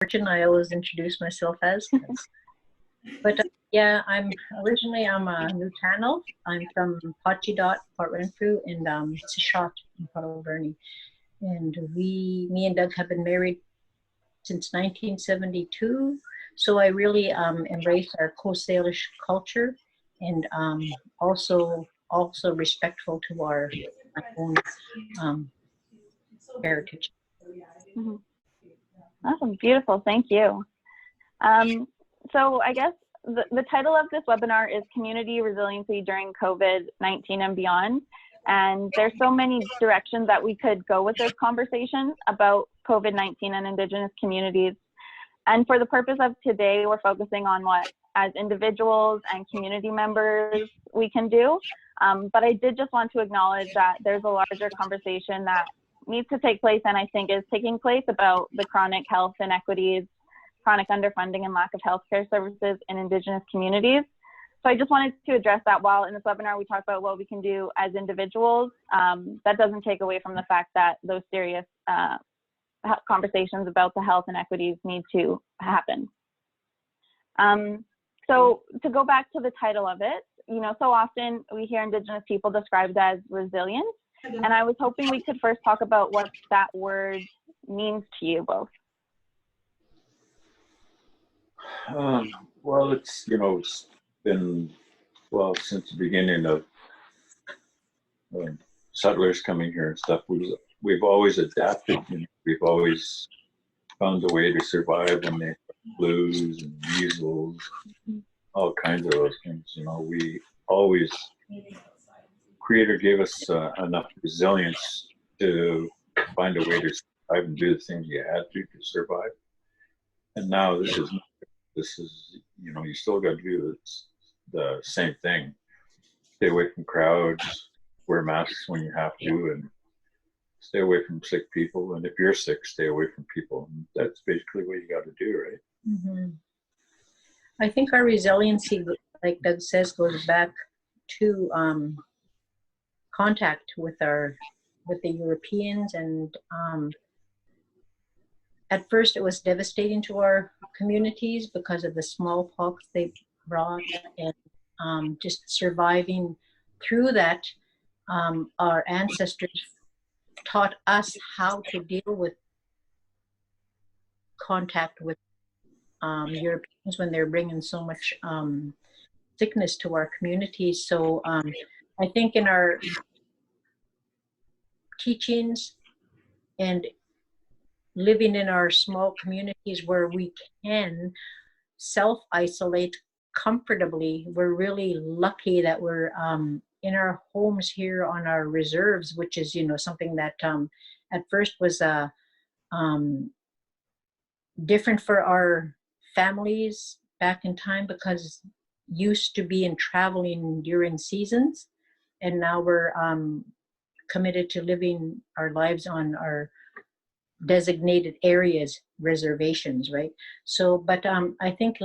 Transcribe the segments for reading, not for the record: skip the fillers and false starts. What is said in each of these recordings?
LaFortune, I always introduce myself as. But yeah, I'm a Nutano. I'm from Pachidot, Port Renfrew, and Sishot in Port Alberni. And me and Doug have been married since 1972. So I really embrace our Coast Salish culture, and also respectful to our own heritage. Mm-hmm. Awesome, beautiful, thank you. So I guess the title of this webinar is Community Resiliency During COVID-19 and Beyond. And there's so many directions that we could go with this conversation about COVID-19 and Indigenous communities. And for the purpose of today, we're focusing on what, as individuals and community members, we can do. But I did just want to acknowledge that there's a larger conversation that needs to take place, and I think is taking place, about the chronic health inequities, chronic underfunding, and lack of healthcare services in Indigenous communities. So I just wanted to address that. While in this webinar we talk about what we can do as individuals, that doesn't take away from the fact that those serious conversations about the health inequities need to happen. So to go back to the title of it, so often we hear Indigenous people described as resilient, and I was hoping we could first talk about what that word means to you both. Well, it's been since the beginning of settlers coming here and stuff. We've always adapted. We've always found a way to survive when they have blues and measles, all kinds of those things. We always, Creator gave us enough resilience to find a way to survive and do the things you had to survive. And now this is you still got to do the same thing. Stay away from crowds, wear masks when you have to, and stay away from sick people. And if you're sick, stay away from people. And that's basically what you got to do, right? Mm-hmm. I think our resiliency, like Doug says, goes back to contact with the Europeans, and at first it was devastating to our communities because of the smallpox they brought, and just surviving through that. Our ancestors taught us how to deal with contact with Europeans when they're bringing so much sickness to our communities. So I think in our teachings and living in our small communities where we can self-isolate comfortably, we're really lucky that we're in our homes here on our reserves, which is something that at first was different for our families back in time, because used to be in traveling during seasons, and now we're committed to living our lives on our designated areas, reservations, right? So, but I think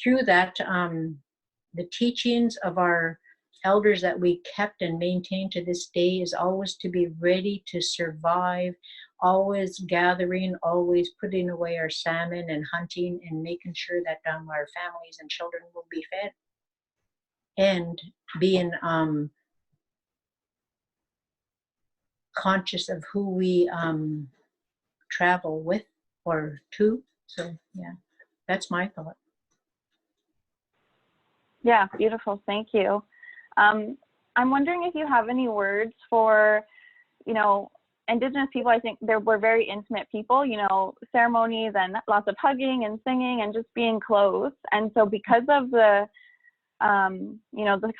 through that, the teachings of our elders that we kept and maintain to this day is always to be ready to survive, always gathering, always putting away our salmon and hunting, and making sure that our families and children will be fed, and being conscious of who we travel with or to. So yeah, that's my thought. Yeah, beautiful, thank you. I'm wondering if you have any words for, Indigenous people. I think we're very intimate people, ceremonies and lots of hugging and singing and just being close. And so because of the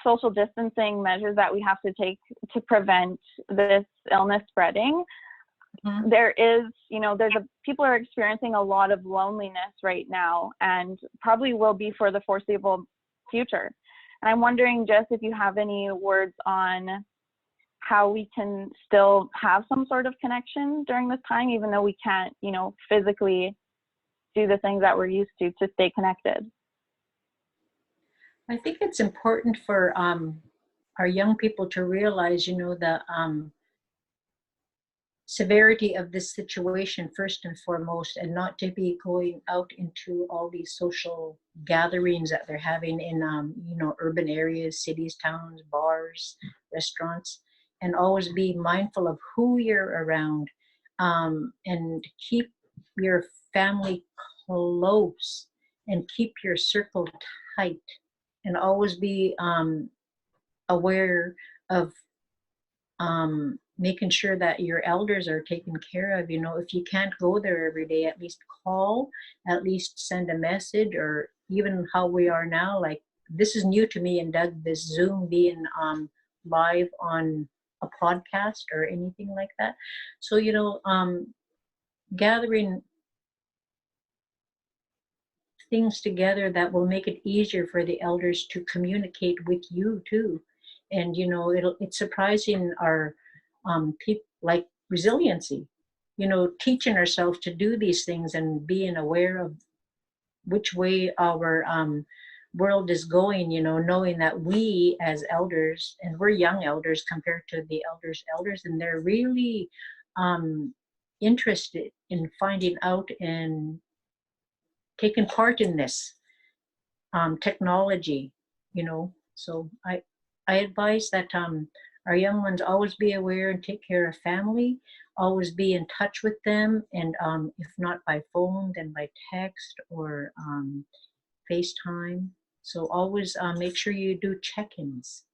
social distancing measures that we have to take to prevent this illness spreading, mm-hmm. People are experiencing a lot of loneliness right now, and probably will be for the foreseeable future. And I'm wondering just if you have any words on how we can still have some sort of connection during this time, even though we can't, physically do the things that we're used to stay connected. I think it's important for our young people to realize, severity of this situation first and foremost, and not to be going out into all these social gatherings that they're having in urban areas, cities, towns, bars, restaurants, and always be mindful of who you're around, and keep your family close and keep your circle tight, and always be aware of making sure that your elders are taken care of. If you can't go there every day, at least call, at least send a message, or even how we are now, like this is new to me and Doug, this Zoom being live on a podcast or anything like that. So gathering things together that will make it easier for the elders to communicate with you too. And it's surprising our people, like resiliency, teaching ourselves to do these things and being aware of which way our world is going, knowing that we as elders, and we're young elders compared to the elders, and they're really interested in finding out and taking part in this technology, So I advise that our young ones always be aware and take care of family, always be in touch with them, and if not by phone, then by text or FaceTime. So always make sure you do check-ins.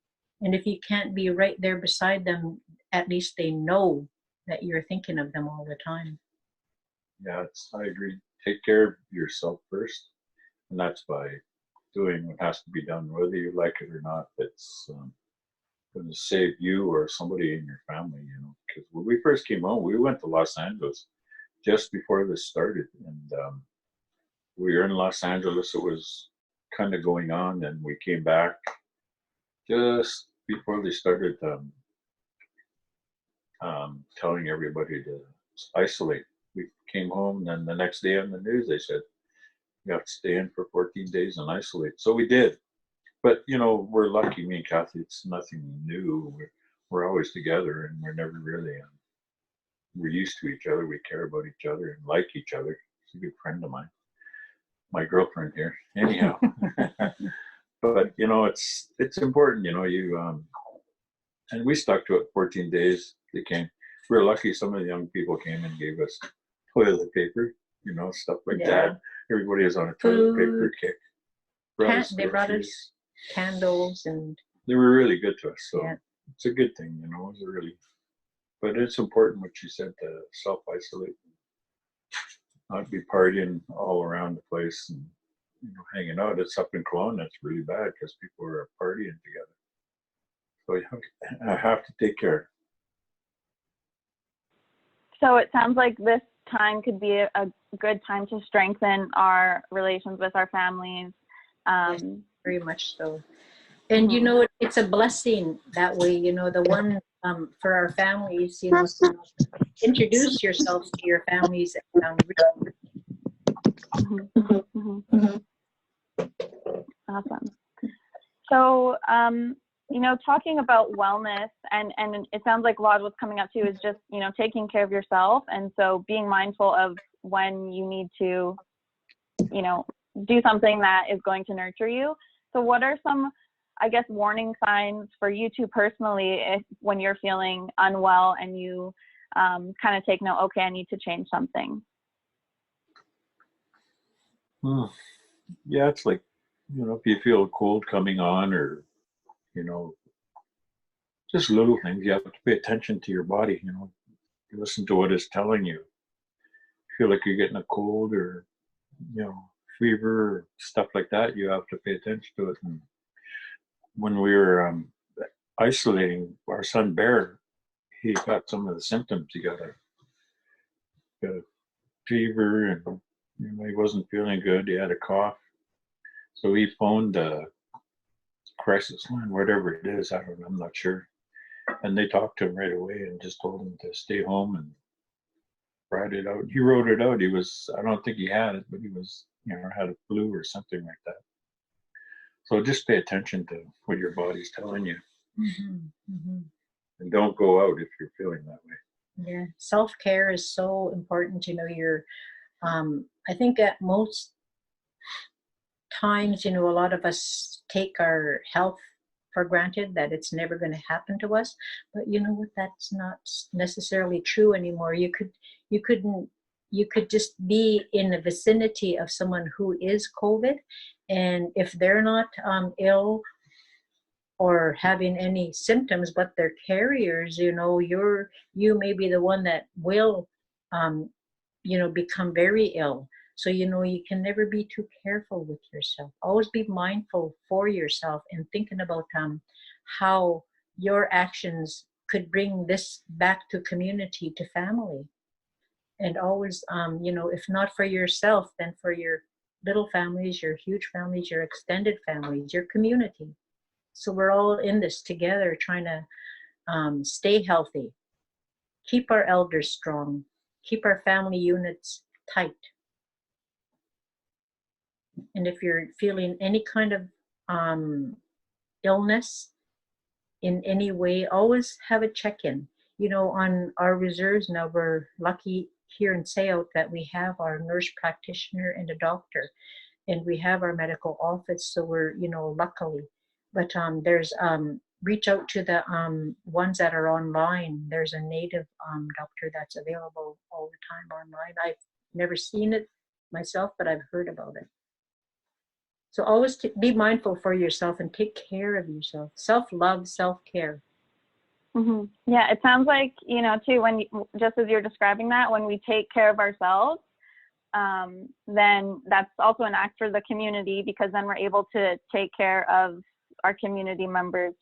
And if you can't be right there beside them, at least they know that you're thinking of them all the time. Yeah, I agree. Take care of yourself first, and that's by doing what has to be done, whether you like it or not. It's going to save you or somebody in your family, because when we first came home, we went to Los Angeles just before this started, and we were in Los Angeles. It was kind of going on, and we came back just before they started telling everybody to isolate. We came home, and then the next day on the news they said you have to stay in for 14 days and isolate. So we did. But we're lucky, me and Kathy. It's nothing new. We're always together, and we're never really. We're used to each other. We care about each other and like each other. She's a good friend of mine, my girlfriend here. Anyhow, but it's important. And we stuck to it. 14 days. They came. We were lucky. Some of the young people came and gave us toilet paper. Stuff like that. Everybody is on a toilet paper kick. They brought us candles, and they were really good to us. So it's a good thing, It's really, but it's important what you said, to self-isolate, not be partying all around the place and hanging out. It's up in Kelowna. It's really bad because people are partying together. So I have to take care. So it sounds like this time could be a good time to strengthen our relations with our families. Yes, very much so. And it's a blessing that way, the one for our families, to introduce yourselves to your families. Awesome. So talking about wellness, and it sounds like a lot of what's coming up too is just taking care of yourself, and so being mindful of when you need to do something that is going to nurture you. So what are some, I guess, warning signs for you two personally when you're feeling unwell and you kind of take note, okay, I need to change something? Yeah, it's like, if you feel a cold coming on, or, just little things, you have to pay attention to your body, you listen to what it's telling you. Feel like you're getting a cold or, fever or stuff like that, you have to pay attention to it. And when we were isolating our son Bear, he got some of the symptoms. He got a fever, and he wasn't feeling good. He had a cough, so he phoned the crisis line, whatever it is. I'm not sure. And they talked to him right away and just told him to stay home and write it out. He wrote it out. I don't think he had it, but he was, had a flu or something like that. So just pay attention to what your body's telling you. And don't go out if you're feeling that way. Yeah, self-care is so important. You know, I think at most times, you know, a lot of us take our health for granted, that it's never going to happen to us. But you know what? That's not necessarily true anymore. You couldn't, you could just be in the vicinity of someone who is COVID, and if they're not ill or having any symptoms, but they're carriers, you know, you may be the one that will, um, you know, become very ill. So, you know, you can never be too careful with yourself. Always be mindful for yourself and thinking about how your actions could bring this back to community, to family. And always, you know, if not for yourself, then for your little families, your huge families, your extended families, your community. So we're all in this together, trying to stay healthy, keep our elders strong, keep our family units tight. And if you're feeling any kind of um, illness in any way, always have a check-in. You know, on our reserves now, we're lucky here in Sayout that we have our nurse practitioner and a doctor, and we have our medical office. So we're, you know, luckily. But there's reach out to the ones that are online. There's a native doctor that's available all the time online. I've never seen it myself, but I've heard about it. So always be mindful for yourself and take care of yourself. Self-love, self-care. Mm-hmm. Yeah, it sounds like, you know, too, just as you're describing that, when we take care of ourselves, then that's also an act for the community, because then we're able to take care of our community members.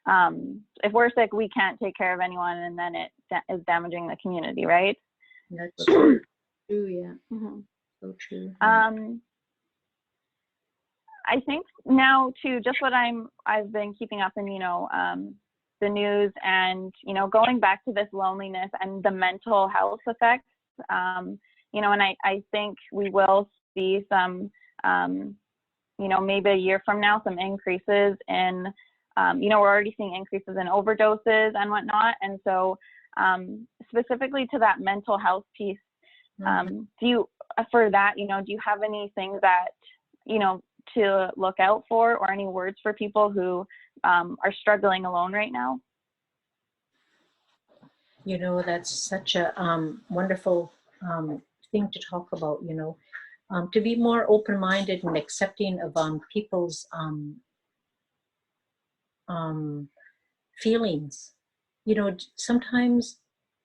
If we're sick, we can't take care of anyone, and then it is damaging the community, right? That's true. Yeah. Mm-hmm. So true. I think now too, just what I've been keeping up in, you know, the news, and, you know, going back to this loneliness and the mental health effects, you know, and I think we will see some, you know, maybe a year from now, some increases in, you know, we're already seeing increases in overdoses and whatnot. And so specifically to that mental health piece, do you, for that, you know, do you have any things that, you know, to look out for, or any words for people who are struggling alone right now? You know, that's such a wonderful thing to talk about, you know, to be more open-minded and accepting of people's feelings. You know, sometimes,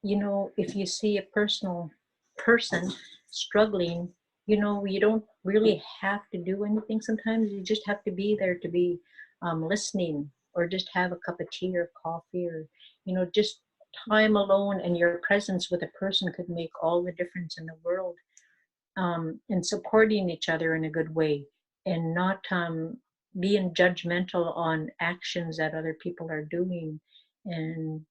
you know, if you see a person struggling, you know, you don't really have to do anything. Sometimes you just have to be there to be listening, or just have a cup of tea or coffee, or, you know, just time alone, and your presence with a person could make all the difference in the world. And supporting each other in a good way, and not being judgmental on actions that other people are doing, and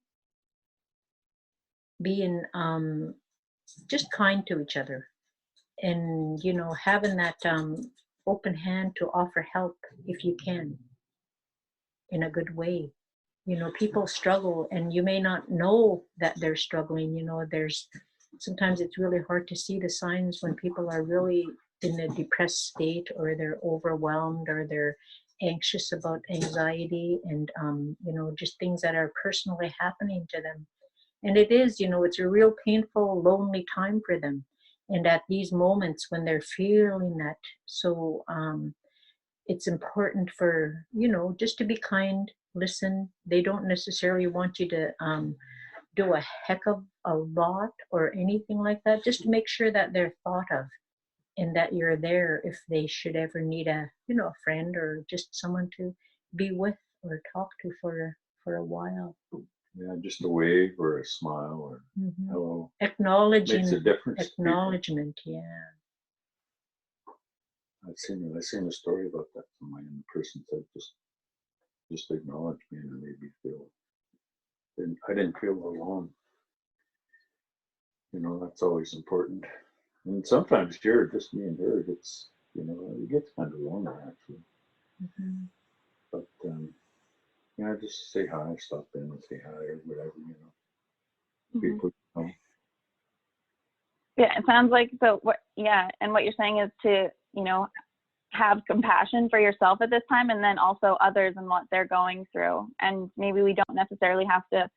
being just kind to each other, and, you know, having that open hand to offer help if you can, in a good way. You know, people struggle, and you may not know that they're struggling. You know, sometimes it's really hard to see the signs when people are really in a depressed state, or they're overwhelmed, or they're anxious about anxiety, and you know, just things that are personally happening to them. And it is, you know, it's a real painful, lonely time for them. And at these moments when they're feeling that, so it's important for, you know, just to be kind, listen. They don't necessarily want you to do a heck of a lot or anything like that, just to make sure that they're thought of, and that you're there if they should ever need a, you know, a friend, or just someone to be with or talk to for a while. Yeah, just a wave or a smile or hello. Acknowledging. Makes a difference. Acknowledgement, yeah. I've seen a story about that from my own person said just acknowledge me, and it made me feel. I didn't feel alone. You know, that's always important. And sometimes just me and her gets, you know, it gets kind of lonely actually. But yeah, just say hi, stop in and say hi or whatever, you know. People So, Yeah, it sounds like, so what, yeah, and what you're saying is to, you know, have compassion for yourself at this time, and then also others and what they're going through. And maybe we don't necessarily have to,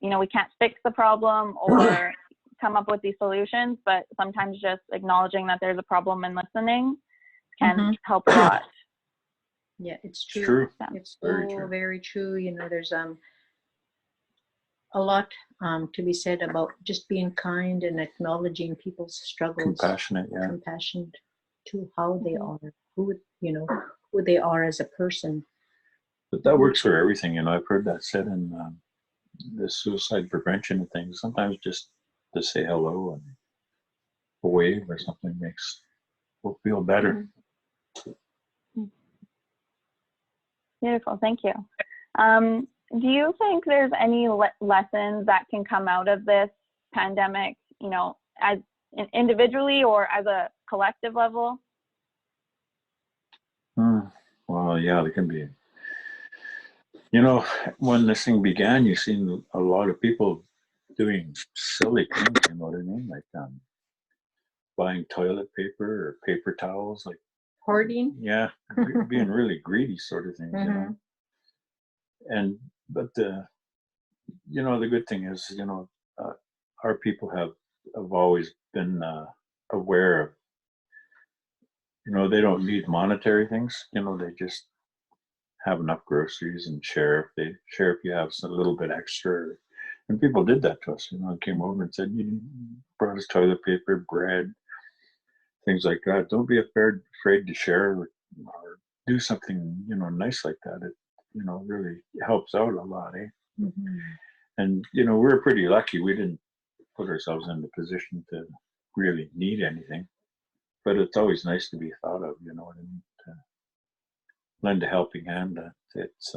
you know, we can't fix the problem or come up with these solutions, but sometimes just acknowledging that there's a problem and listening can help a lot. Yeah, it's it's true. true. It's Very so true. very true. You know, there's a lot to be said about just being kind and acknowledging people's struggles, Compassionate, yeah. compassion to how they are, who, you know, who they are as a person. But that works for everything, you know. I've heard that said in the suicide prevention and things. Sometimes just to say hello and a wave or something makes people feel better. Beautiful, thank you. Do you think there's any lessons that can come out of this pandemic, you know, as individually or as a collective level? Well, yeah, there can be. You know, when this thing began, you seen a lot of people doing silly things, you know what I mean? Like buying toilet paper or paper towels, like Hoarding. yeah, being really greedy sort of things, you know. And but you know, the good thing is, you know, our people have always been aware of, you know, they don't need monetary things, you know, they just have enough groceries and share if you have a little bit extra. And people did that to us, you know, came over and said, you brought us toilet paper, bread, things like that. Don't be afraid to share or do something, you know, nice like that. It, you know, really helps out a lot, eh? And, you know, we're pretty lucky. We didn't put ourselves in the position to really need anything, but it's always nice to be thought of, you know what I mean? To lend a helping hand. It's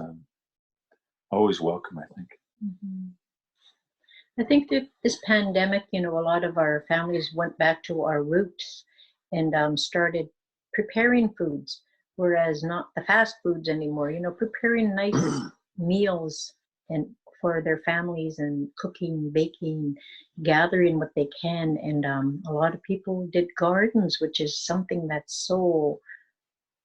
always welcome, I think. I think that this pandemic, you know, a lot of our families went back to our roots and started preparing foods, whereas not the fast foods anymore, you know, preparing nice meals and for their families and cooking, baking, gathering what they can. And a lot of people did gardens, which is something that's so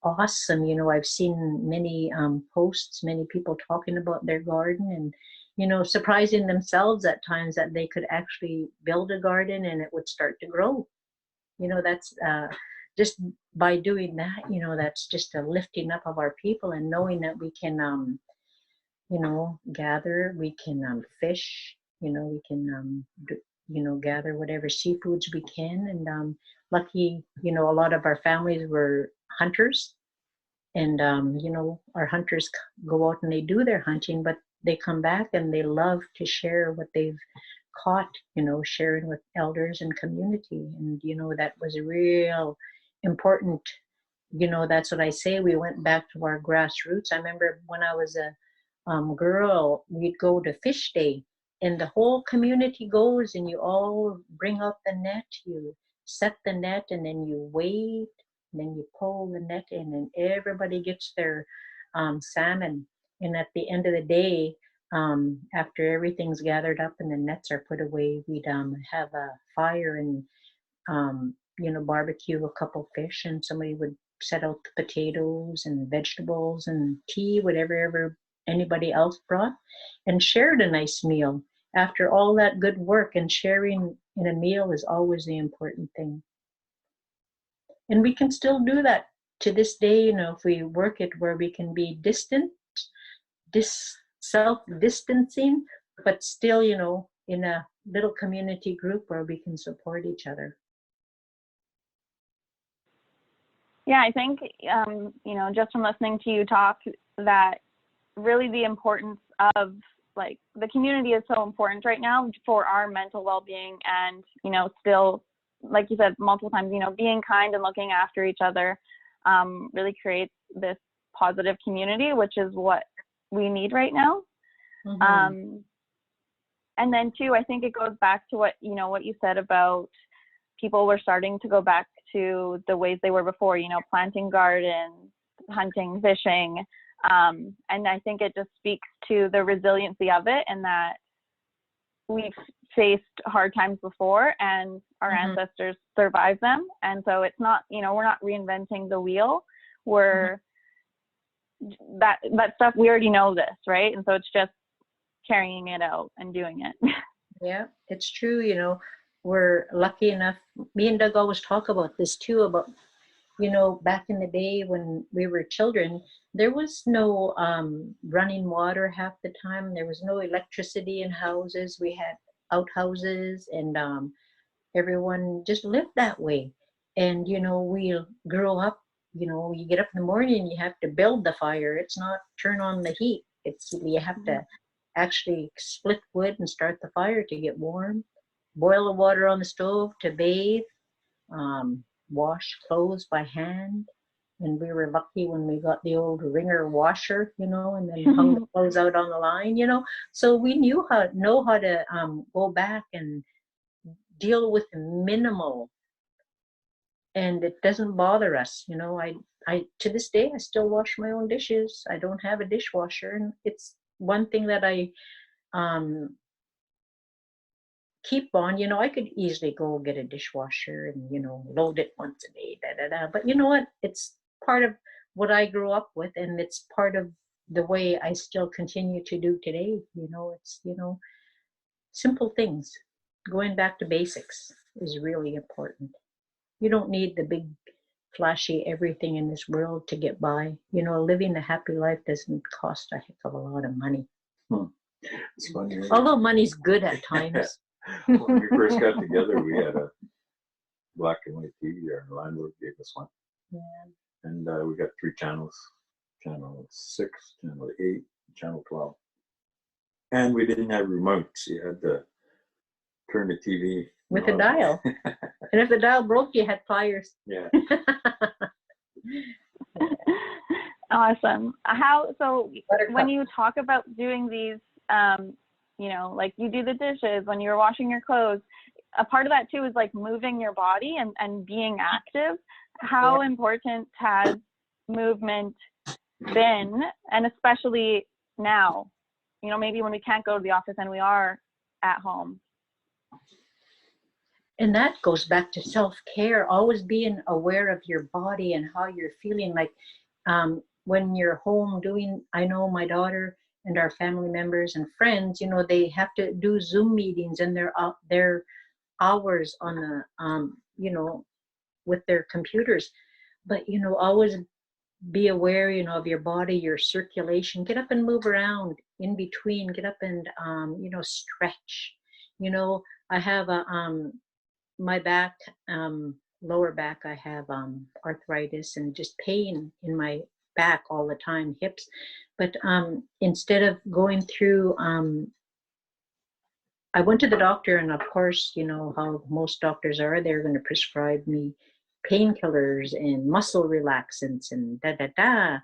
awesome. You know, I've seen many posts, many people talking about their garden and, you know, surprising themselves at times that they could actually build a garden and it would start to grow. You know, that's just by doing that, you know, that's just a lifting up of our people and knowing that we can, you know, gather, we can fish, you know, we can, you know, gather whatever seafoods we can. And lucky, you know, a lot of our families were hunters. And, you know, our hunters go out and they do their hunting, but they come back and they love to share what they've caught, you know, sharing with elders and community. And, you know, that was real important. You know, that's what I say. We went back to our grassroots. I remember when I was a girl, we'd go to fish day and the whole community goes and you all bring out the net, you set the net and then you wait. And then you pull the net in and everybody gets their salmon. And at the end of the day, after everything's gathered up and the nets are put away, we'd have a fire and, you know, barbecue a couple fish and somebody would set out the potatoes and vegetables and tea, whatever anybody else brought, and shared a nice meal. After all that good work, and sharing in a meal is always the important thing. And we can still do that to this day, you know, if we work it where we can be distant, self-distancing, but still, you know, in a little community group where we can support each other. Yeah, I think, you know, just from listening to you talk, that really the importance of, like, the community is so important right now for our mental well-being and, you know, still, like you said multiple times, you know, being kind and looking after each other really creates this positive community, which is what we need right now. And then too, I think it goes back to what, you know, what you said about people were starting to go back to the ways they were before, you know, planting gardens, hunting, fishing. And I think it just speaks to the resiliency of it, and that we faced hard times before, and our ancestors survived them. And so it's not, you know, we're not reinventing the wheel. We're that stuff, we already know this, right? And so it's just carrying it out and doing it. Yeah, it's true. You know, we're lucky enough. Me and Doug always talk about this too, about, you know, back in the day when we were children, there was no running water half the time. There was no electricity in houses. We had outhouses, and everyone just lived that way. And, you know, we grew up, you know, you get up in the morning, you have to build the fire. It's not turn on the heat. It's, you have to actually split wood and start the fire to get warm, boil the water on the stove to bathe, wash clothes by hand. And we were lucky when we got the old wringer washer, you know, and then hung the clothes out on the line, you know. So we know how to go back and deal with minimal, and it doesn't bother us, you know. I to this day I still wash my own dishes. I don't have a dishwasher, and it's one thing that I keep on. You know, I could easily go get a dishwasher and, you know, load it once a day, but you know what, it's part of what I grew up with, and it's part of the way I still continue to do today. You know, it's, you know, simple things. Going back to basics is really important. You don't need the big flashy everything in this world to get by. You know, living a happy life doesn't cost a heck of a lot of money. It's funny. Although money's good at times. When we first got together, we had a black and white TV. Our landlord gave us one. Yeah. And we got 3 channels, channel 6, channel 8, channel 12. And we didn't have remotes. You had to turn the TV With a dial. And if the dial broke, you had pliers. Yeah. Awesome. So when you talk about doing these, you know, like you do the dishes, when you're washing your clothes, a part of that too is like moving your body and being active. How important has movement been, and especially now, you know, maybe when we can't go to the office and we are at home? And that goes back to self-care, always being aware of your body and how you're feeling. Like when you're home doing, I know my daughter and our family members and friends, you know, they have to do Zoom meetings, and they're hours on the, you know, with their computers. But, you know, always be aware, you know, of your body, your circulation. Get up and move around in between. Get up and, you know, stretch. You know, I have a, my back, lower back, I have arthritis and just pain in my back all the time, hips. But instead of going through, I went to the doctor, and of course, you know how most doctors are, they're going to prescribe me painkillers and muscle relaxants and da.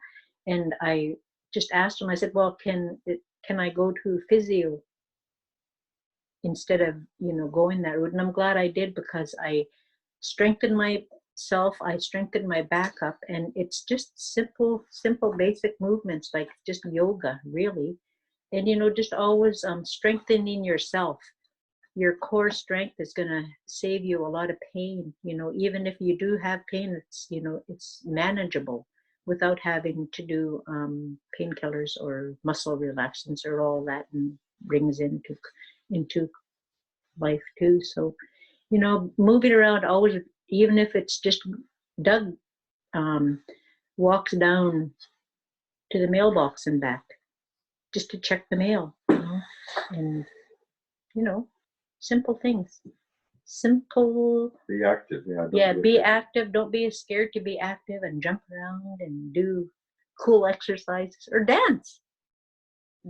And I just asked him, I said, well, can I go to physio instead of, you know, going that route? And I'm glad I did, because I strengthened myself, I strengthened my back up, and it's just simple basic movements, like just yoga, really. And, you know, just always strengthening yourself. Your core strength is going to save you a lot of pain. You know, even if you do have pain, it's, you know, it's manageable without having to do painkillers or muscle relaxants or all that, and brings into life too. So, you know, moving around always, even if it's just Doug walks down to the mailbox and back just to check the mail, you know, and, you know, simple things. Simple. Be active. Yeah, be active. Don't be scared to be active, and jump around and do cool exercises or dance.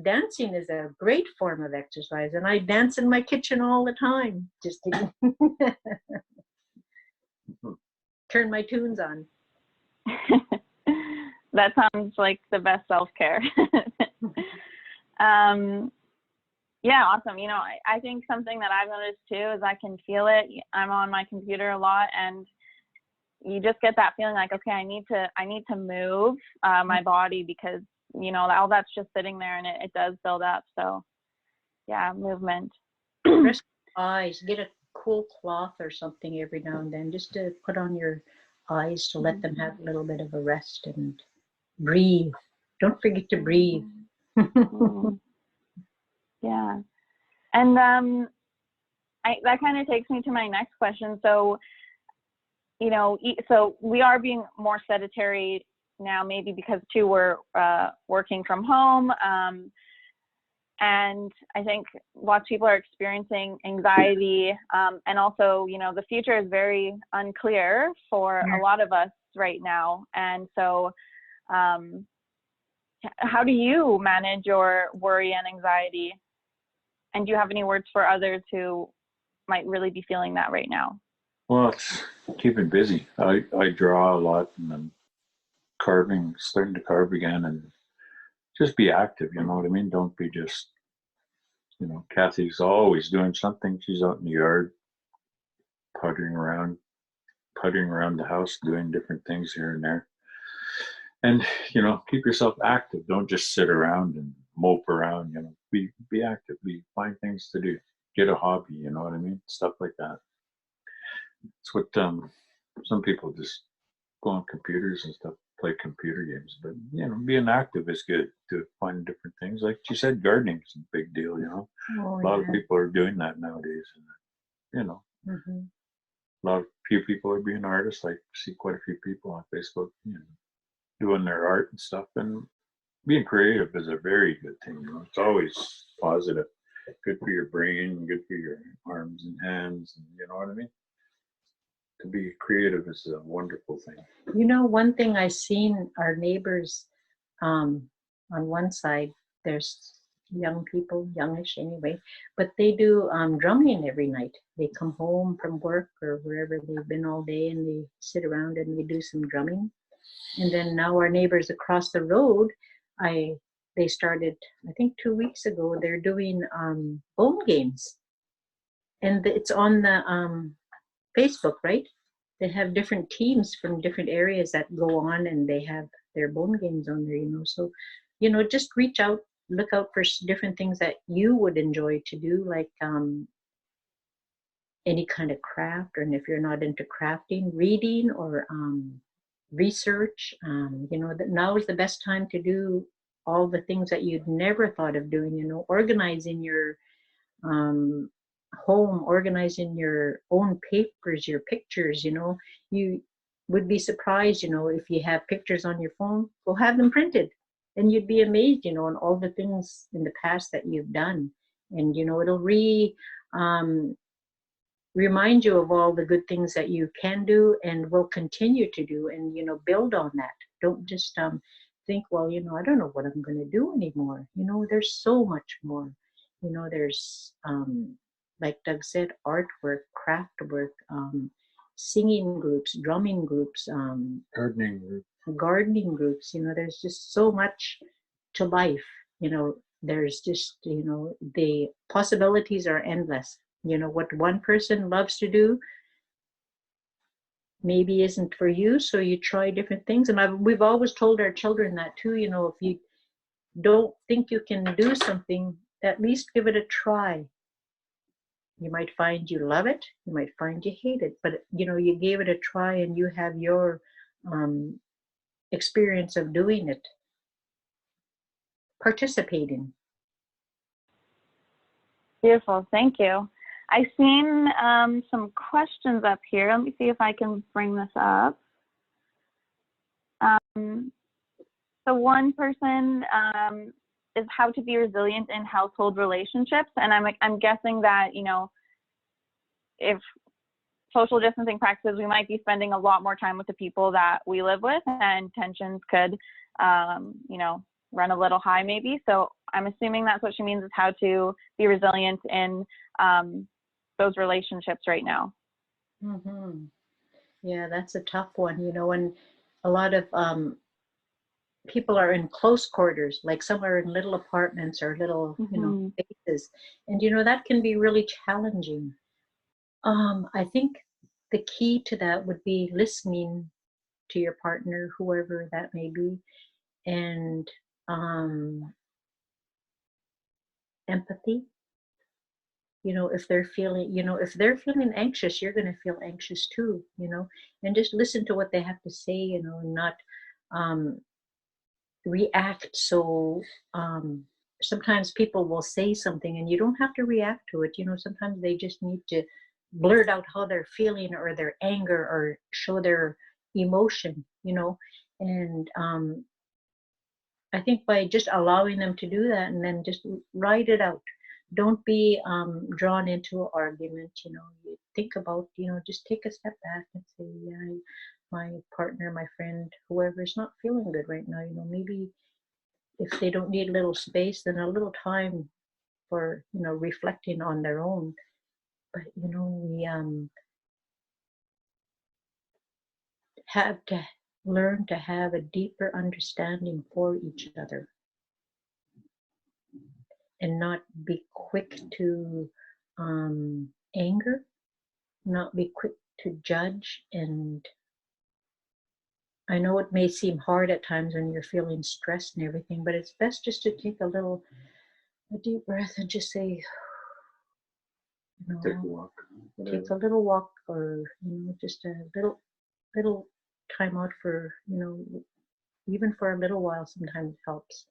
Dancing is a great form of exercise, and I dance in my kitchen all the time. Just to turn my tunes on. That sounds like the best self-care. Yeah, awesome. You know, I think something that I've noticed too is I can feel it. I'm on my computer a lot, and you just get that feeling like, okay, I need to move my body, because, you know, all that's just sitting there, and it does build up. So yeah, movement. eyes. Get a cool cloth or something every now and then, just to put on your eyes to let them have a little bit of a rest and breathe. Don't forget to breathe. Yeah. And that kind of takes me to my next question. So, you know, so we are being more sedentary now, maybe because too we're working from home. And I think lots of people are experiencing anxiety, and also, you know, the future is very unclear for a lot of us right now. And so, how do you manage your worry and anxiety? And do you have any words for others who might really be feeling that right now? Well, it's keeping busy. I draw a lot, and I'm starting to carve again, and just be active. You know what I mean? Don't be just, you know, Kathy's always doing something. She's out in the yard, puttering around the house, doing different things here and there. And, you know, keep yourself active. Don't just sit around and mope around. You know, be active. Find things to do. Get a hobby. You know what I mean? Stuff like that. It's what some people just go on computers and stuff, play computer games. But, you know, being active is good, to find different things. Like you said, gardening is a big deal. You know, a lot of people are doing that nowadays. And, you know, few people are being artists. I see quite a few people on Facebook, you know, doing their art and stuff. And being creative is a very good thing. You know, it's always positive, good for your brain, good for your arms and hands, and you know what I mean. To be creative is a wonderful thing. You know, one thing I seen our neighbors, on one side, there's young people, youngish anyway, but they do drumming every night. They come home from work or wherever they've been all day, and they sit around and they do some drumming. And then now our neighbors across the road, they started, I think 2 weeks ago, they're doing bone games. And it's on the Facebook, right? They have different teams from different areas that go on, and they have their bone games on there, you know. So, you know, just reach out, look out for different things that you would enjoy to do, like any kind of craft, or if you're not into crafting, reading or research. You know, that now is the best time to do all the things that you'd never thought of doing, you know, organizing your home, organizing your own papers, your pictures. You know, you would be surprised, you know, if you have pictures on your phone, go have them printed, and you'd be amazed, you know, on all the things in the past that you've done. And you know, it'll remind you of all the good things that you can do and will continue to do, and you know, build on that. Don't just think, well, you know, I don't know what I'm going to do anymore. You know, there's so much more. You know, there's like Doug said, artwork, craft work, singing groups, drumming groups, gardening groups. You know, there's just so much to life. You know, there's just, you know, the possibilities are endless. You know, what one person loves to do maybe isn't for you, so you try different things. And we've always told our children that too. You know, if you don't think you can do something, at least give it a try. You might find you love it, you might find you hate it, but you know, you gave it a try, and you have your experience of doing it, participating. Beautiful, thank you. I've seen some questions up here. Let me see if I can bring this up. So one person is how to be resilient in household relationships, and I'm guessing that, you know, if social distancing practices, we might be spending a lot more time with the people that we live with, and tensions could, you know, run a little high maybe. So I'm assuming that's what she means, is how to be resilient in those relationships right now. Mm-hmm. Yeah, that's a tough one, you know, and a lot of people are in close quarters, like some are in little apartments or little, you know, spaces. And, you know, that can be really challenging. I think the key to that would be listening to your partner, whoever that may be, and empathy. if they're feeling, anxious, you're going to feel anxious too, and just listen to what they have to say, and not react. So sometimes people will say something and you don't have to react to it. Sometimes they just need to blurt out how they're feeling, or their anger, or show their emotion, and I think by just allowing them to do that, and then just write it out. Don't be drawn into an argument. You think about, just take a step back and say, yeah, my partner, my friend, whoever is not feeling good right now. Maybe if they don't need a little space, then a little time for, reflecting on their own. But, we have to learn to have a deeper understanding for each other, and not be quick to anger, not be quick to judge. And I know it may seem hard at times when you're feeling stressed and everything, but it's best just to take a deep breath and just say, Take a walk. Take a little walk, or just a little time out for, even for a little while sometimes helps.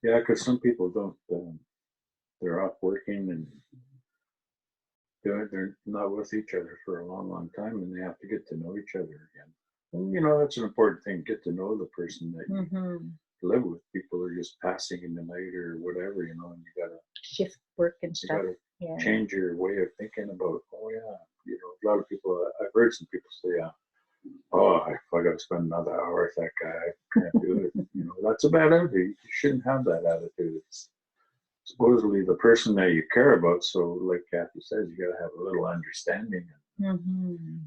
Yeah, because some people don't. They're off working and they're not with each other for a long, long time, and they have to get to know each other again. And that's an important thing. Get to know the person that you live with. People are just passing in the night or whatever, and you gotta shift work and stuff. You gotta change your way of thinking about. Oh yeah, a lot of people. I've heard some people say, "Oh, if I got to spend another hour with that guy, I can't do it." That's a bad attitude. You shouldn't have that attitude. It's supposedly the person that you care about. So, like Kathy says, you got to have a little understanding.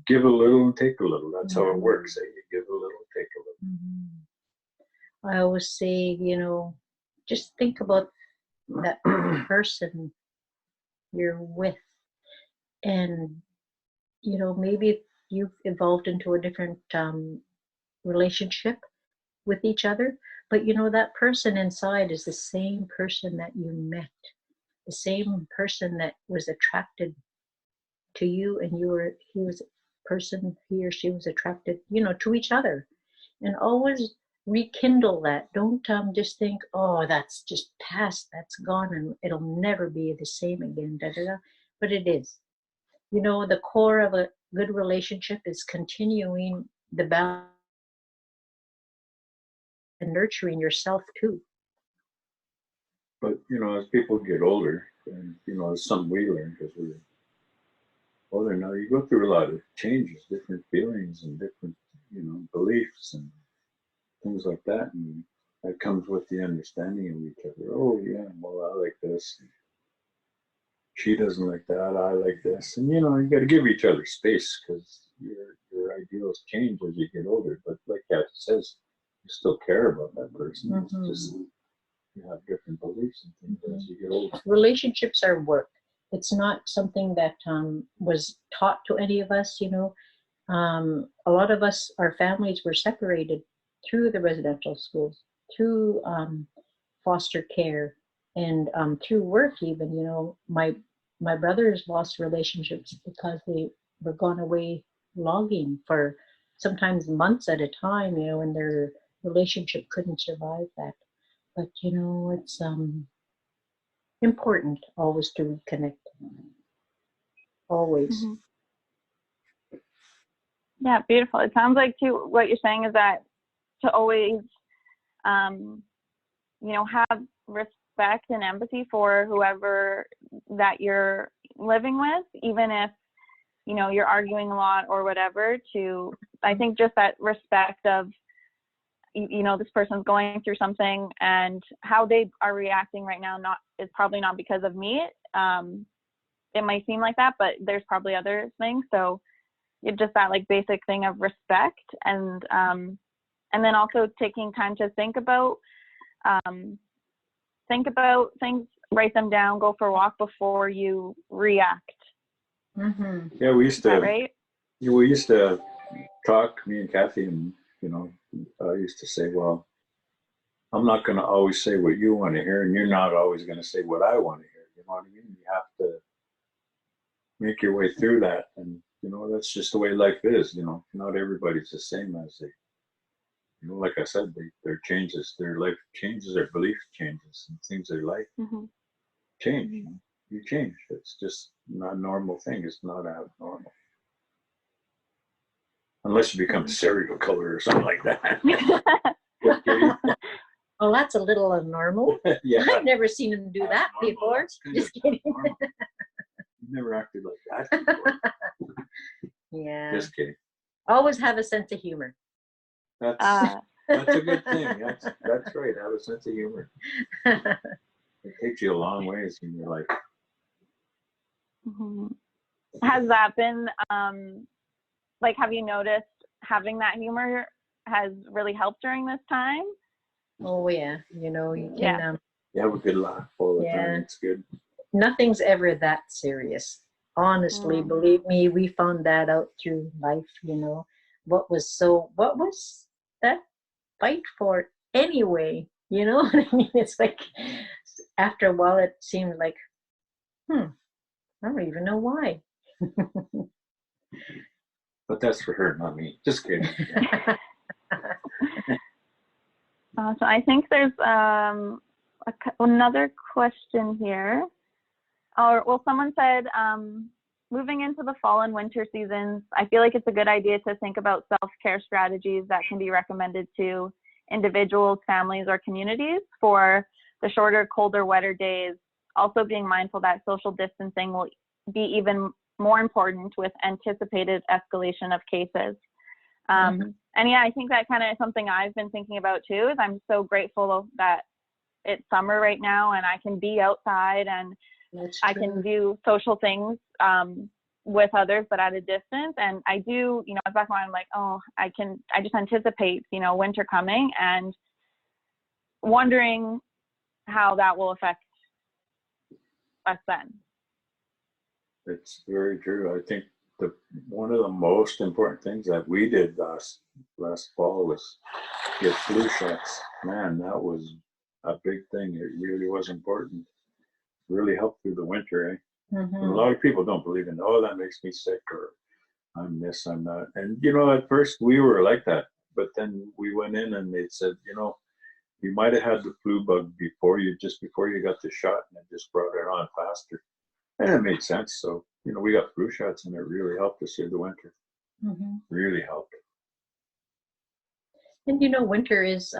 Give a little and take a little. That's how it works. You give a little, take a little. I always say, just think about that person you're with, and maybe you've evolved into a different relationship with each other, but that person inside is the same person that you met, the same person that was attracted to you, and he was a person, he or she was attracted, to each other. And always rekindle that. Don't just think, oh, that's just past, that's gone, and it'll never be the same again, but it is. The core of a good relationship is continuing the balance and nurturing yourself too. But as people get older, and it's something we learn because we're older now. You go through a lot of changes, different feelings, and different beliefs and things like that, and that comes with the understanding of each other. Oh yeah, well, I like this. She doesn't like that. I like this, and you got to give each other space, because your ideals change as you get older. But like Kathy says, you still care about that person. It's just you have different beliefs and things as you get older. Relationships are work. It's not something that was taught to any of us. A lot of us, our families were separated through the residential schools, through foster care, and through work even. My brothers lost relationships because they were gone away logging for sometimes months at a time, and their relationship couldn't survive that. But it's important always to reconnect. Always. Yeah, beautiful. It sounds like too, what you're saying is that to always have respect and empathy for whoever that you're living with, even if you're arguing a lot or whatever. I think just that respect of this person's going through something, and how they are reacting right now is probably not because of me. It might seem like that, but there's probably other things. So it's just that basic thing of respect, and then also taking time to think about things, write them down, go for a walk before you react. Yeah, we used to. Right? We used to talk, me and Kathy, and I used to say, well, I'm not going to always say what you want to hear, and you're not always going to say what I want to hear. You know what I mean? You have to make your way through that. And, that's just the way life is, not everybody's the same as they, like I said, their changes, their life changes, their belief changes, and things they like change. You change. It's just not a normal thing. It's not abnormal. Unless you become a serial killer or something like that. Well, that's a little abnormal. Yeah. I've never seen him do that before. Just kidding. You never acted like that before. Yeah. Just kidding. Always have a sense of humor. That's a good thing. That's right. Have a sense of humor. It takes you a long ways in your life. Has that been have you noticed having that humor has really helped during this time? Oh yeah, you can. You have a good laugh all the time. It's good. Nothing's ever that serious. Honestly, believe me, we found that out through life. What was that fight for anyway? You know what I mean? It's like after a while, it seemed like, I don't even know why. But that's for her, not me. Just kidding. So I think there's another question here. Someone said, moving into the fall and winter seasons, I feel like it's a good idea to think about self-care strategies that can be recommended to individuals, families, or communities for the shorter, colder, wetter days. Also being mindful that social distancing will be even more important with anticipated escalation of cases. And yeah, I think that kind of is something I've been thinking about too, is I'm so grateful that it's summer right now and I can be outside and I can do social things with others, but at a distance. And I do, at back when I'm like, I just anticipate, winter coming and wondering how that will affect us then. It's very true. I think one of the most important things that we did last fall was get flu shots. Man, that was a big thing. It really was important. It really helped through the winter, eh? A lot of people don't believe in, that makes me sick, or I'm this, I'm that. And, at first we were like that. But then we went in and they said, you might have had the flu bug before you got the shot, and it just brought it on faster. And it made sense. So, we got flu shots and it really helped us through the winter. Really helped. And, winter is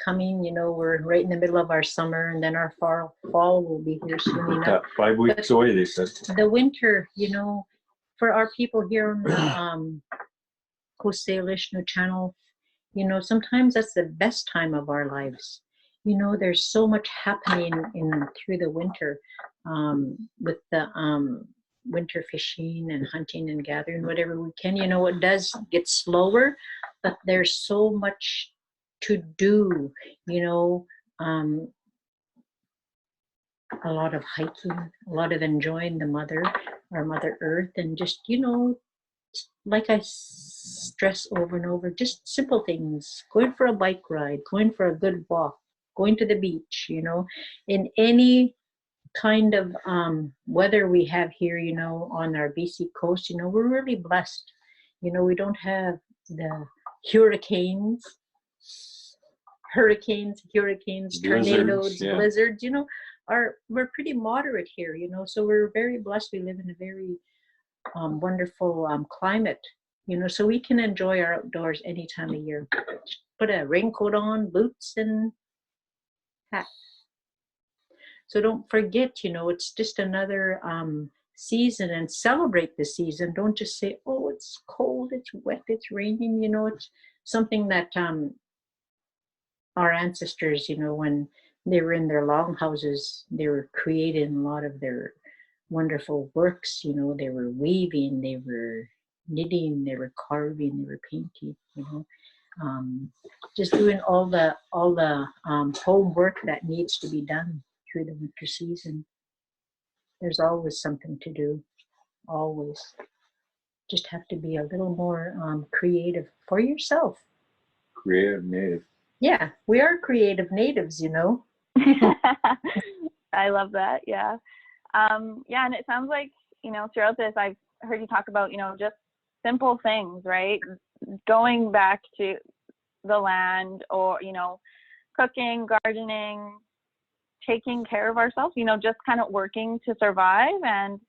coming, we're right in the middle of our summer, and then our fall will be here soon enough. 5 weeks away, they said. The winter, for our people here on the Coast Salish New Channel, sometimes that's the best time of our lives. There's so much happening through the winter with the winter fishing and hunting and gathering whatever we can. It does get slower, but there's so much to do. A lot of hiking, a lot of enjoying our Mother Earth, and just like I stress over and over, just simple things: going for a bike ride, going for a good walk, going to the beach, in any kind of weather we have here, on our BC coast, we're really blessed. We don't have the hurricanes, tornadoes, blizzards, we're pretty moderate here, so we're very blessed. We live in a very wonderful climate, so we can enjoy our outdoors any time of year. Put a raincoat on, boots, and hat. So don't forget, it's just another season, and celebrate the season. Don't just say, it's cold, it's wet, it's raining. It's something that our ancestors, when they were in their longhouses, they were creating a lot of their wonderful works. They were weaving, they were knitting, they were carving, they were painting, just doing all the homework that needs to be done through the winter season. There's always something to do, always. Just have to be a little more creative for yourself. Creative native. Yeah, we are creative natives, I love that. Yeah. Yeah, and it sounds like, throughout this, I've heard you talk about, just simple things, right? Going back to the land, or, cooking, gardening, taking care of ourselves, just kind of working to survive, and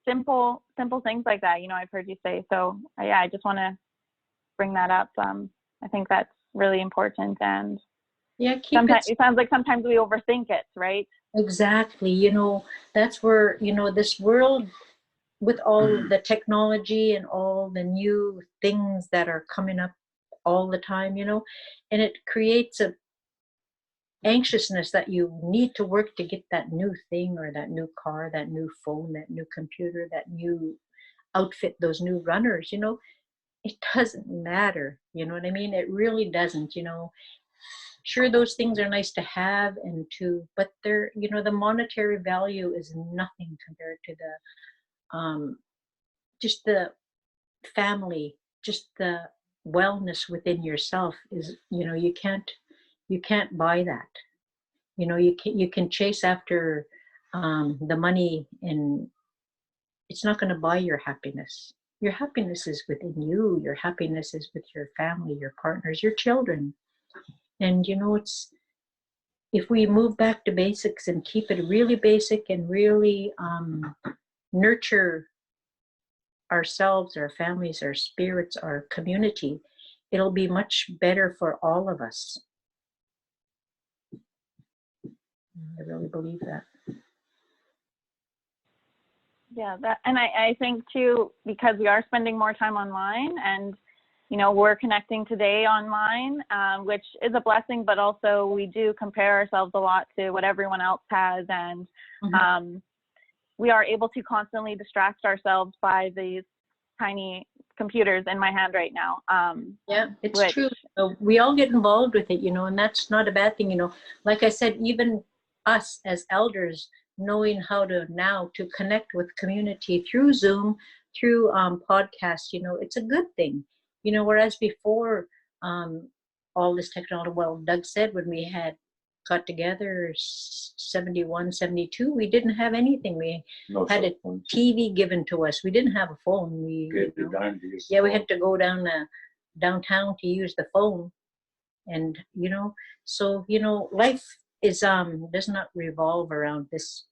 simple things like that, I've heard you say. So yeah, I just want to bring that up. I think that's really important, and yeah, sometimes it sounds like sometimes we overthink it, right? Exactly. That's where, this world, with all the technology and all the new things that are coming up all the time, and it creates a anxiousness that you need to work to get that new thing, or that new car, that new phone, that new computer, that new outfit, those new runners. It doesn't matter. You know what I mean? It really doesn't. Sure, those things are nice to have but they're, the monetary value is nothing compared to the just the family, just the wellness within yourself is, you can't buy that. You can chase after the money, and it's not going to buy your happiness. Your happiness is within you. Your happiness is with your family, your partners, your children. And if we move back to basics and keep it really basic, and really nurture ourselves, our families, our spirits, our community, it'll be much better for all of us. I really believe that. Yeah, and I think too, because we are spending more time online, and we're connecting today online, which is a blessing, but also we do compare ourselves a lot to what everyone else has, and we are able to constantly distract ourselves by these tiny computers in my hand right now. Yeah, it's true. So we all get involved with it, and that's not a bad thing. Like I said, even us as elders, knowing how to connect with community through Zoom, through podcasts, it's a good thing. Whereas before all this technology, well, Doug said when we had got together 71, 72, we didn't have anything. We had a TV given to us. We didn't have a phone. We had to go downtown to use the phone. And, so, life is does not revolve around this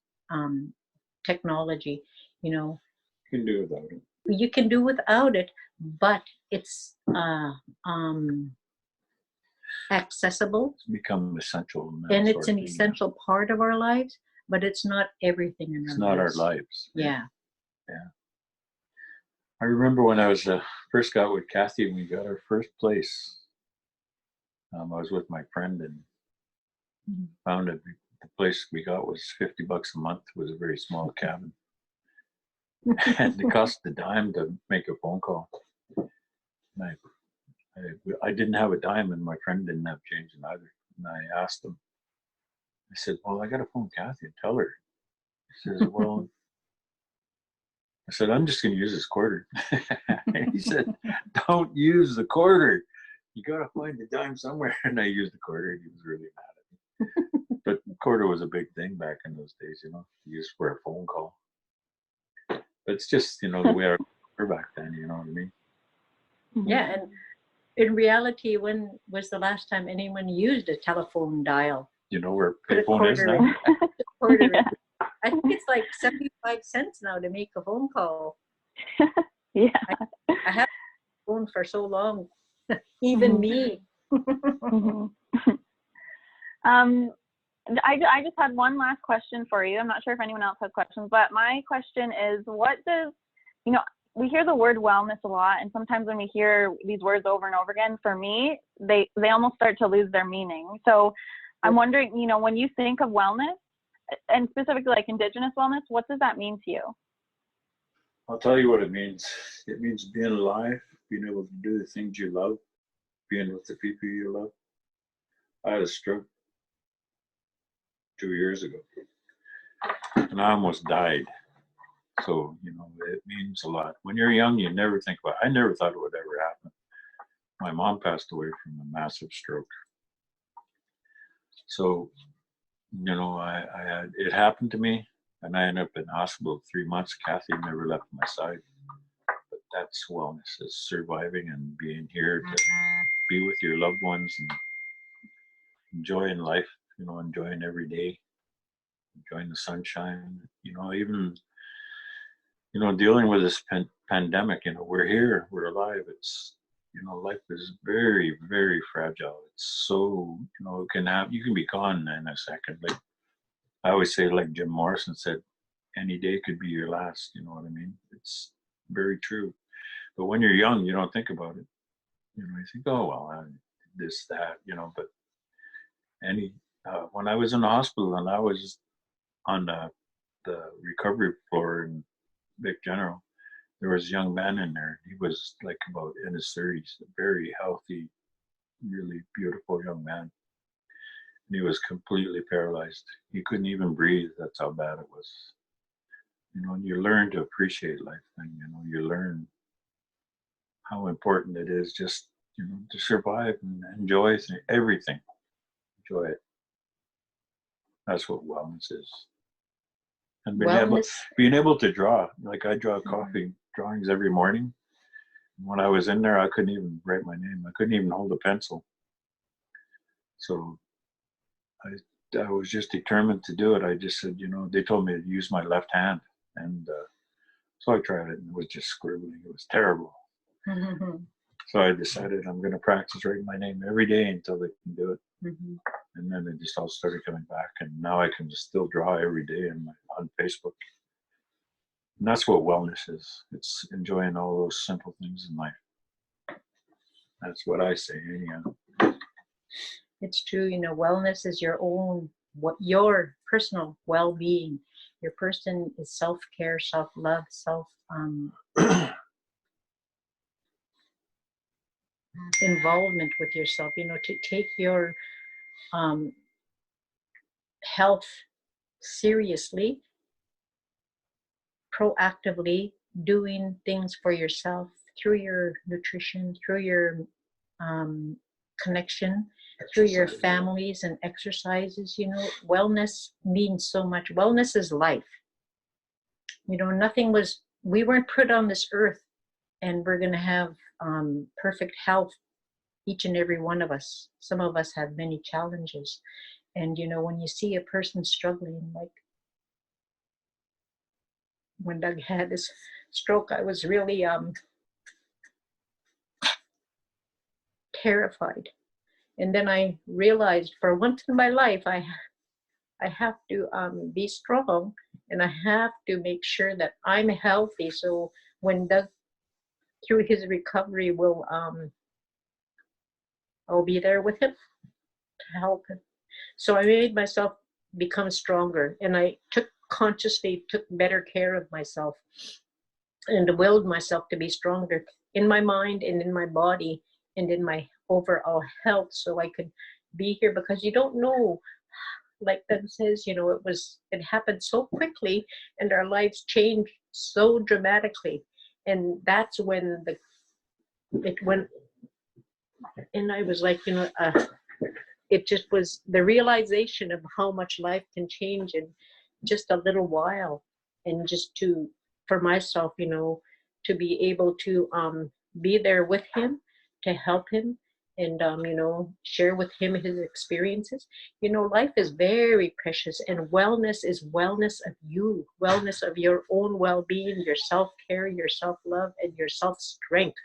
technology. You can do without it. You can do without it, but it's accessible. It's become essential. And it's an essential part of our lives, but it's not everything in our lives. It's not our lives. Yeah. Yeah. I remember when I was first got with Kathy, and we got our first place. I was with my friend, and found that the place we got was $50 a month. It was a very small cabin. And it cost a dime to make a phone call. And I didn't have a dime, and my friend didn't have change either. And I asked him, I said, well, I got to phone Kathy and tell her. He says, well, I said, I'm just going to use this quarter. And he said, don't use the quarter. You got to find the dime somewhere. And I used the quarter, and he was really mad at me. But the quarter was a big thing back in those days, to use for a phone call. But it's just, the way I were back then, you know what I mean? Yeah, and in reality, when was the last time anyone used a telephone dial? You know where payphone is now? Yeah. I think it's like 75 cents now to make a phone call. Yeah. I haven't phone for so long. Even me. I just had one last question for you. I'm not sure if anyone else has questions, but my question is, what does, we hear the word wellness a lot, and sometimes when we hear these words over and over again, for me, they almost start to lose their meaning. So I'm wondering, when you think of wellness, and specifically like Indigenous wellness, what does that mean to you? I'll tell you what it means. It means being alive, being able to do the things you love, being with the people you love. I had a stroke 2 years ago, and I almost died. So, it means a lot. When you're young, you never think about it. I never thought it would ever happen. My mom passed away from a massive stroke. So You know, I had, it happened to me, and I ended up in hospital 3 months. Kathy never left my side. But that's wellness, is surviving and being here to be with your loved ones and enjoying life, you know, enjoying every day, enjoying the sunshine, you know, even, you know, dealing with this pandemic, you know, we're here, we're alive. It's, you know, life is very, very fragile. It's so, you know, it can have, you can be gone in a second. Like I always say, like Jim Morrison said, any day could be your last, you know what I mean? It's very true. But when you're young, you don't think about it. You know, you think, oh, well, this, that, you know, but when I was in the hospital and I was on the recovery floor in Vic General, there was a young man in there. He was like about in his 30s, a very healthy, really beautiful young man. And he was completely paralyzed. He couldn't even breathe. That's how bad it was. You know, and you learn to appreciate life, and you know, you learn how important it is just, you know, to survive and enjoy everything. Enjoy it. That's what wellness is. And being able to draw, like I draw coffee drawings every morning. When I was in there, I couldn't even write my name. I couldn't even hold a pencil. So I was just determined to do it. I just said, you know, they told me to use my left hand. And so I tried it, and it was just scribbling. It was terrible. Mm-hmm. So I decided I'm going to practice writing my name every day until they can do it. Mm-hmm. And then it just all started coming back. And now I can just still draw every day on Facebook. And that's what wellness is. It's enjoying all those simple things in life. That's what I say, anyhow. It's true, you know, wellness is your personal well-being. Your person is self-care, self-love, involvement with yourself, you know, to take your health seriously, proactively doing things for yourself through your nutrition, through your connection, through your families and exercises. You know, wellness means so much. Wellness is life. You know, we weren't put on this earth and we're going to have perfect health, each and every one of us. Some of us have many challenges. And, you know, when you see a person struggling, like when Doug had his stroke, I was really terrified. And then I realized for once in my life, I have to be strong, and I have to make sure that I'm healthy. So when Doug, through his recovery, I'll be there with him to help him. So I made myself become stronger, and I consciously took better care of myself and willed myself to be stronger in my mind and in my body and in my overall health, so I could be here. Because you don't know, like Doug says, you know, it happened so quickly and our lives changed so dramatically. And that's when it went, and I was like, you know, it just was the realization of how much life can change in just a little while. And just for myself, you know, to be able to be there with him, to help him, and you know, share with him his experiences. You know, life is very precious, and wellness is wellness of you, wellness of your own well-being, your self-care, your self-love, and your self-strength.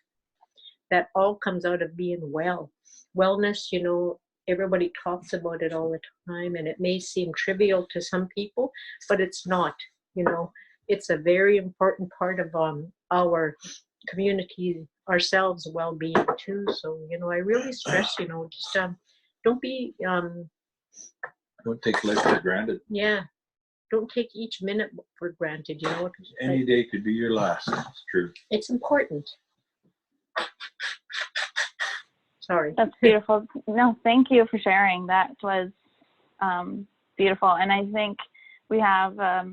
That all comes out of being well. Wellness, you know, everybody talks about it all the time, and it may seem trivial to some people, but it's not. You know, it's a very important part of our community, ourselves well-being too. So, you know, I really stress, you know, just don't be don't take life for granted. Yeah, don't take each minute for granted. You know, any day could be your last. It's true. It's important. Sorry. That's beautiful. No, thank you for sharing. That was beautiful. And I think we have a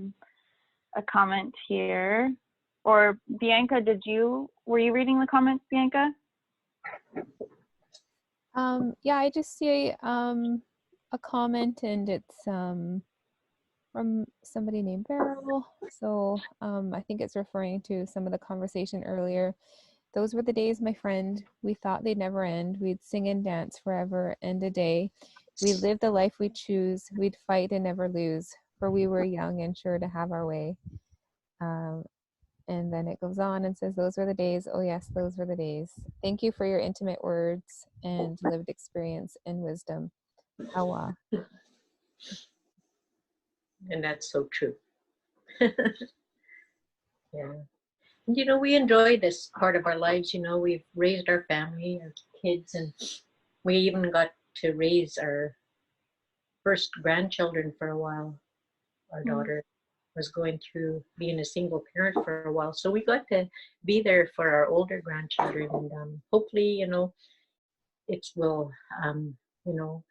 comment here. Or Bianca, were you reading the comments, Bianca? Yeah, I just see a comment, and it's from somebody named Beryl. So I think it's referring to some of the conversation earlier. Those were the days, my friend. We thought they'd never end. We'd sing and dance forever and a day. We lived the life we choose. We'd fight and never lose, for we were young and sure to have our way. And then it goes on and says, those were the days. Oh yes, those were the days. Thank you for your intimate words and lived experience and wisdom. Hawa. And that's so true. Yeah. And, you know, we enjoy this part of our lives. You know, we've raised our family, our kids, and we even got to raise our first grandchildren for a while. Our daughter was going through being a single parent for a while. So we got to be there for our older grandchildren. And hopefully, you know, it will, you know,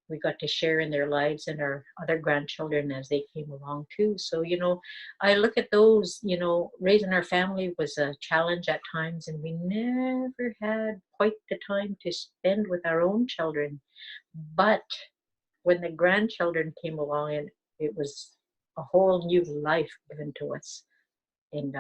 we got to share in their lives and our other grandchildren as they came along too. So, you know, I look at those, you know, raising our family was a challenge at times, and we never had quite the time to spend with our own children. But when the grandchildren came along, and it was a whole new life given to us, and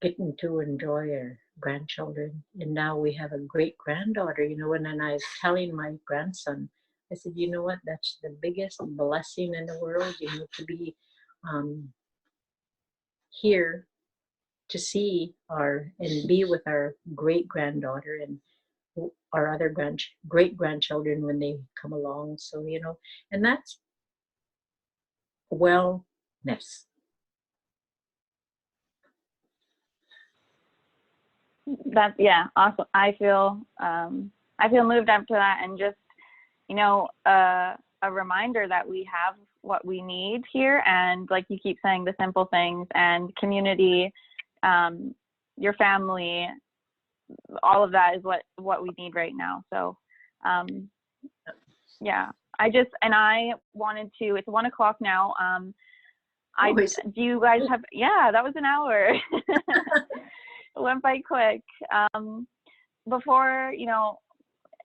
getting to enjoy our grandchildren. And now we have a great granddaughter, you know, and then I was telling my grandson, I said, you know what, that's the biggest blessing in the world, you know, to be here to see and be with our great granddaughter and our other great grandchildren when they come along. So, you know, and that's wellness. That's, yeah, awesome. I feel moved after that, and just, you know, a reminder that we have what we need here, and like you keep saying, the simple things and community, your family, all of that is what we need right now. So yeah, I wanted to, it's 1 o'clock now. Do you guys have, yeah, that was an hour. It went by quick. Before, you know,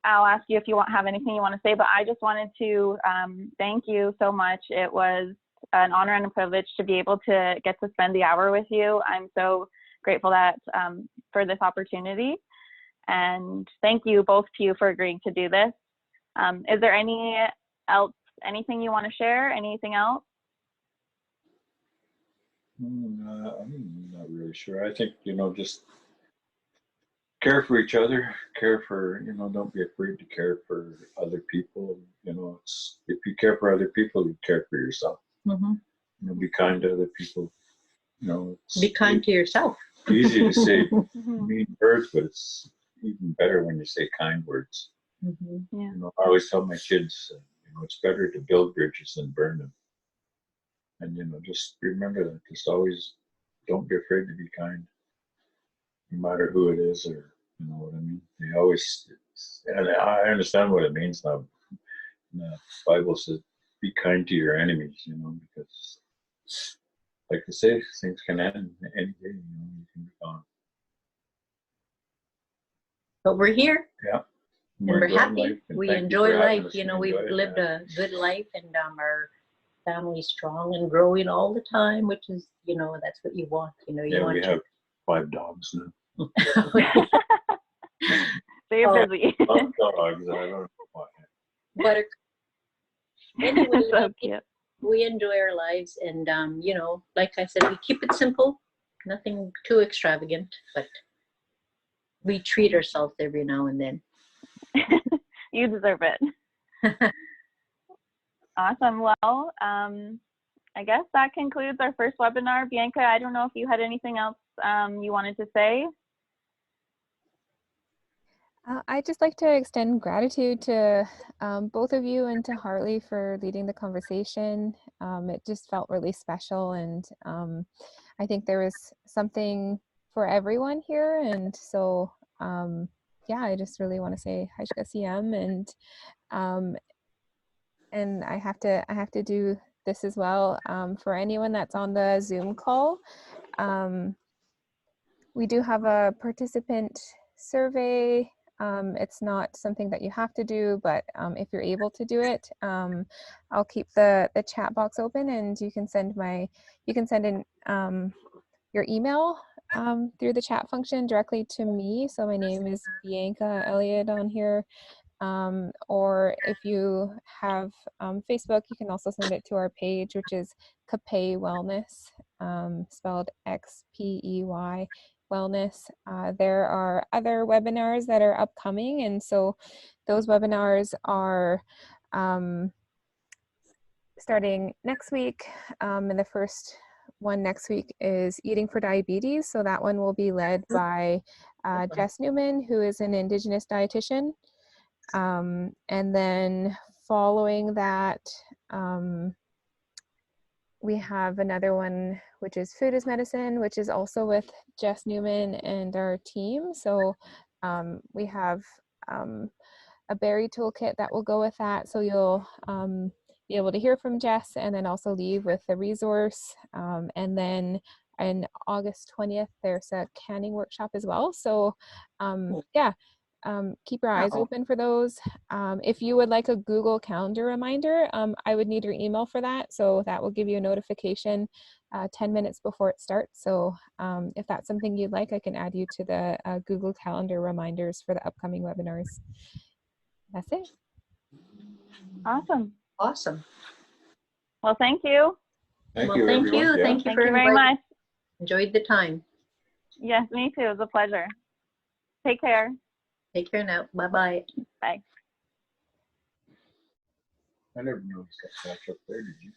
I'll ask you if you have anything you want to say, but I just wanted to thank you so much. It was an honor and a privilege to be able to get to spend the hour with you. I'm so grateful that for this opportunity, and thank you both to you for agreeing to do this. Is there anything you want to share? Anything else? I'm not really sure. I think, you know, just care for each other, you know, don't be afraid to care for other people. You know, if you care for other people, you care for yourself. Mm-hmm. You know, be kind to other people. You know, be kind to yourself. Easy to say mean words, but it's even better when you say kind words. Mm-hmm. Yeah. You know, I always tell my kids, you know, it's better to build bridges than burn them. And, you know, just remember that. Just always don't be afraid to be kind, no matter who it is, or, you know what I mean? They always, and I understand what it means now. The Bible says, be kind to your enemies, you know, because, like they say, things can end any day, you know, you can be gone. But we're here. Yeah. And we're happy. We enjoy life. You know, we've lived a good life, and our family's strong and growing all the time, which is, you know, that's what you want. You know, we have 5 dogs now. So you're busy. Dogs, I don't know why. But anyway, so cute. We enjoy our lives, and you know, like I said, we keep it simple, nothing too extravagant, but we treat ourselves every now and then. You deserve it. Awesome. Well, I guess that concludes our first webinar. Bianca, I don't know if you had anything else you wanted to say. I'd just like to extend gratitude to both of you and to Harlee for leading the conversation. It just felt really special, and I think there was something for everyone here. And so, yeah, I just really want to say Haishka and I have to do this as well. For anyone that's on the Zoom call, we do have a participant survey It's not something that you have to do, but if you're able to do it, I'll keep the chat box open, and you can send in your email through the chat function directly to me. So my name is Bianca Elliott on here. Or if you have Facebook, you can also send it to our page, which is Xpey Wellness, spelled Xpey Wellness. There are other webinars that are upcoming, and so those webinars are starting next week, and the first one next week is Eating for Diabetes. So that one will be led by Jess Newman, who is an Indigenous dietitian. And then following that, we have another one, which is Food is Medicine, which is also with Jess Newman and our team. So we have a berry toolkit that will go with that. So you'll be able to hear from Jess and then also leave with a resource. And then on August 20th, there's a canning workshop as well. So yeah. Keep your eyes open for those. If you would like a Google Calendar reminder, I would need your email for that. So that will give you a notification 10 minutes before it starts. So if that's something you'd like, I can add you to the Google Calendar reminders for the upcoming webinars. That's it. Awesome. Awesome. Well, thank you. Thank Well, you, thank everyone. you. Yeah. Thank you Thank for you very inviting. much. Enjoyed the time. Yes, me too. It was a pleasure. Take care. Take care now. Bye-bye. Bye. I never noticed that patch up there, did you?